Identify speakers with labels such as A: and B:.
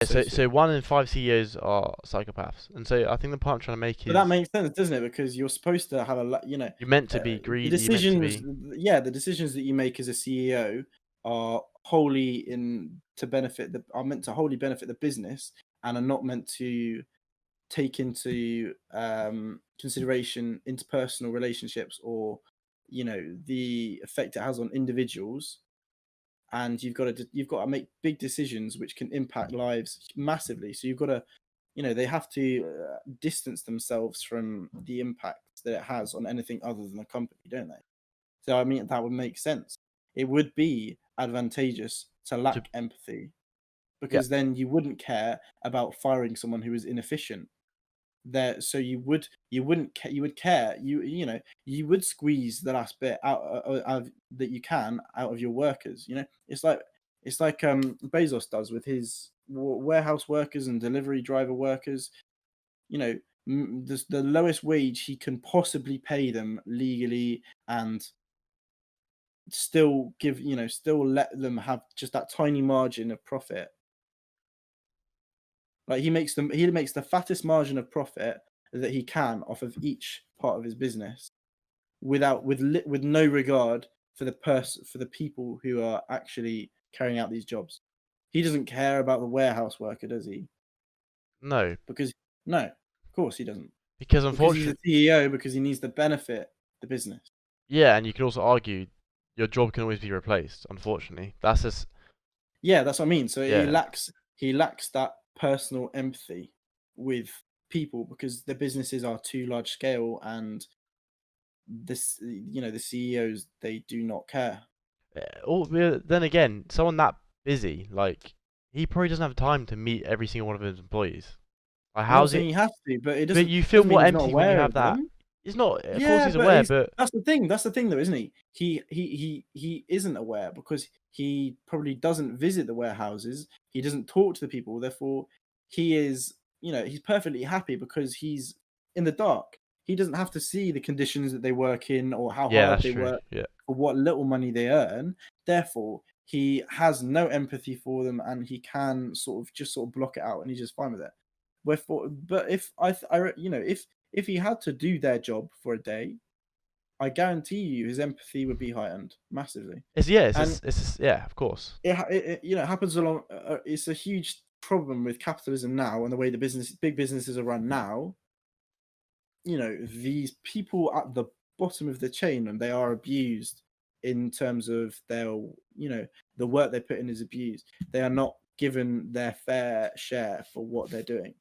A: So 1 in 5 CEOs are psychopaths, and so I think the point I'm trying to make
B: But that
A: is
B: makes sense, doesn't it? Because you're supposed to have
A: you're meant to
B: uh,
A: be
B: the
A: greedy. You're meant to
B: decisions,
A: be
B: yeah, the decisions that you make as a CEO are wholly in to benefit the are meant to wholly benefit the business and are not meant to take into consideration interpersonal relationships or the effect it has on individuals. And you've got to make big decisions which can impact lives massively. So you've got to, they have to distance themselves from the impact that it has on anything other than the company, don't they? So I mean, that would make sense. It would be advantageous to
A: to
B: lack empathy,
A: yeah.
B: because then you wouldn't care about firing someone who is inefficient. There, so you would care, you would squeeze the last bit that you can out of your workers. It's like Bezos does with his warehouse workers and delivery driver workers. you know the lowest wage he can possibly pay them legally, and still let them have just that tiny margin of profit. Like, he makes the fattest margin of profit that he can off of each part of his business, with no regard for the people who are actually carrying out these jobs. He doesn't care about the warehouse worker, does he?
A: No,
B: Because no, of course he doesn't.
A: because
B: Because he's a
A: unfortunately,
B: CEO, because he needs to benefit the business.
A: yeah, and you could also argue your job can always be replaced. Unfortunately, that's just
B: Yeah, that's what I mean. So he
A: yeah.
B: lacks that personal empathy with people, because the businesses are too large scale, and the CEOs, they do not care.
A: Then again, someone that busy, like he probably doesn't have time to meet every single one of his employees. Like,
B: I'm not
A: how's it?
B: saying he has to, but it
A: But
B: doesn't
A: you feel
B: doesn't mean
A: more
B: he's not
A: empty when you
B: aware
A: have
B: of
A: that.
B: them.
A: It's not. Of course,
B: Yeah,
A: he's
B: but
A: aware,
B: he's
A: but
B: that's the thing. That's the thing, though, isn't he? He isn't aware because he probably doesn't visit the warehouses. He doesn't talk to the people. Therefore, he's perfectly happy because he's in the dark. He doesn't have to see the conditions that they work in or how
A: yeah,
B: hard
A: that's
B: they
A: true.
B: work
A: Yeah.
B: or what little money they earn. Therefore, he has no empathy for them, and he can sort of block it out, and he's just fine with it. Wherefore, but if if he had to do their job for a day, I guarantee you his empathy would be heightened massively. And
A: Yeah, of course.
B: it happens along. It's a huge problem with capitalism now, and the way big businesses are run now. These people at the bottom of the chain, and they are abused in terms of the work they put in is abused. They are not given their fair share for what they're doing.